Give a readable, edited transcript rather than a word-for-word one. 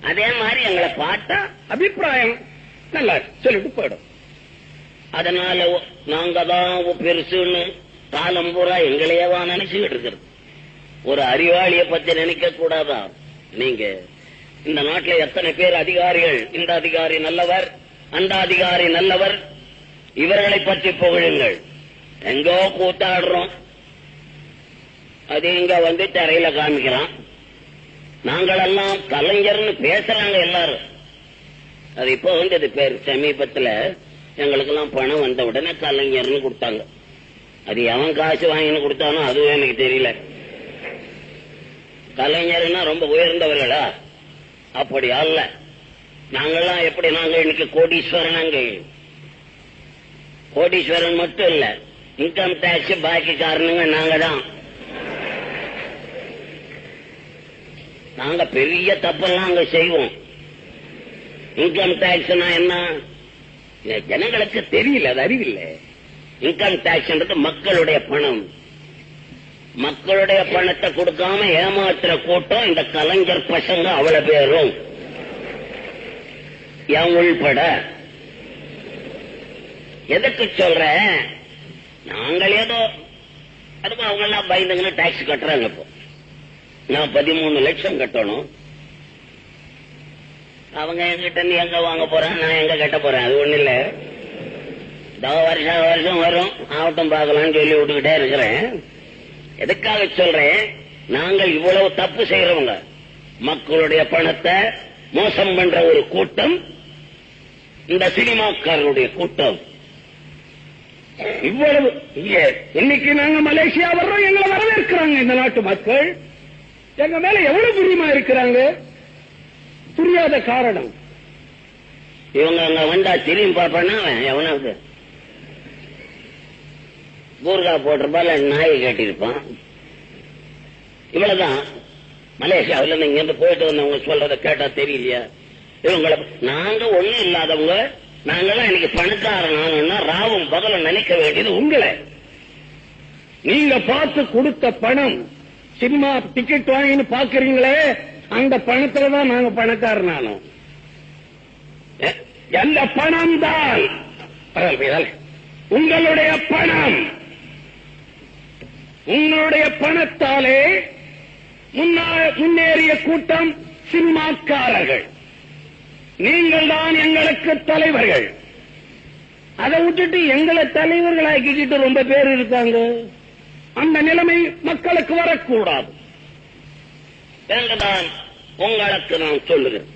அதே மாதிரி எங்களை பார்த்தா அபிப்பிராயம் நல்லா சொல்லிட்டு போயிடும். அதனால நாங்க தான் பெருசுன்னு காலம் பூரா எங்களையவா நினைச்சுக்கிட்டு இருக்கிறது. ஒரு அறிவாளியை பத்தி நினைக்க கூடாதா? நீங்க இந்த நாட்டில் எத்தனை பேர் அதிகாரிகள், இந்த அதிகாரி நல்லவர், அந்த அதிகாரி நல்லவர், இவர்களை பற்றி புகழுங்கள். எங்கோ கூத்தாடுறோம், அது இங்க வந்து தரையில காமிக்கலாம். நாங்களெல்லாம் கலைஞர்னு பேசுறாங்க எல்லாரும். அது இப்போ வந்தது பேர். சமீபத்துல எங்களுக்கெல்லாம் பணம் வந்த உடனே கலைஞர்னு கொடுத்தாங்க. அது எவன் காசு வாங்கின்னு கொடுத்தானோ அதுவும் எனக்கு தெரியல. கலைஞர்னா ரொம்ப உயர்ந்தவர்களா? அப்படி அல்ல. நாங்கெல்லாம் எப்படி? நாங்க இன்னைக்கு கோடீஸ்வரன். கோடீஸ்வரன் மட்டும் இல்ல, இன்கம் டாக்ஸ் பாக்கி காரணங்க நாங்க தான். நாங்க பெரிய தப்பெல்லாம் அங்க செய்வோம். இன்கம் டாக்ஸ்னா என்ன ஜனங்களுக்கு தெரியல, அது அறிவில்லை. இன்கம் டாக்ஸ் மக்களுடைய பணம். மக்களுடைய பணத்தை கொடுக்காம ஏமாத்துற கூட்டம் இந்த கலைஞர் பசங்க அவ்வளவு பேரும் என் உள்பட. எதுக்கு சொல்ற? நாங்கள் ஏதோ அதுவும் அவங்க எல்லாம் பயந்துங்கன்னு டாக்ஸ் கட்டுறாங்க. இப்போ நான் 13 லட்சம் கட்டணும். அவங்க என்கிட்ட நீ எங்க வாங்க போறேன், நான் எங்க கட்ட போறேன். அது ஒண்ணு இல்ல, வருஷம் வரும், ஆவட்டம் பார்க்கலாம்னு சொல்லி விட்டுக்கிட்டே இருக்கிறேன். எதுக்காக சொல்றேன்? நாங்கள் இவ்வளவு தப்பு செய்யறவங்க, மக்களுடைய பணத்தை மோசம் பண்ற ஒரு கூட்டம் இந்த சினிமாக்காரருடைய கூட்டம். இவ்வளவு இன்னைக்கு நாங்க மலேசியா வர்றோம், எங்களை வரவேற்கிறாங்க இந்த நாட்டு மக்கள். எங்க மேல எவ்வளவு பிரியமா இருக்கிறாங்க. புரியாத காரணம் இவங்க அங்க வந்தா திரும்பி பார்ப்பானா எவனாவது கூர்கா போட்டிருப்பால நாயை கேட்டிருப்பான். இவ்வளவுதான். மலேசியாவில இங்க இருந்து போயிட்டு வந்தவங்க சொல்றத கேட்டா தெரியலையா? இவங்களை நாங்க ஒண்ணும் இல்லாதவங்க, நாங்கெல்லாம் இன்னைக்கு பணக்காரனா ராவும் பகலும் நினைக்க வேண்டியது உங்களை. நீங்க பார்த்து கொடுத்த பணம், சினிமா டிக்கெட் வாங்கின்னு பாக்குறீங்களே, அந்த பணத்துலதான் நாங்க பணக்காரனானோம். எந்த பணம் தான் உங்களுடைய பணம். உங்களுடைய பணத்தாலே முன்னேறிய கூட்டம் சினிமாக்காரர்கள். நீங்கள் தான் எங்களுக்கு தலைவர்கள். அதை விட்டுட்டு எங்களை தலைவர்களாக்கிக்கிட்டு ரொம்ப பேர் இருக்காங்க. அந்த நிலைமை மக்களுக்கு வரக்கூடாது என்றுதான் உங்களுக்கு நான் சொல்லுகிறேன்.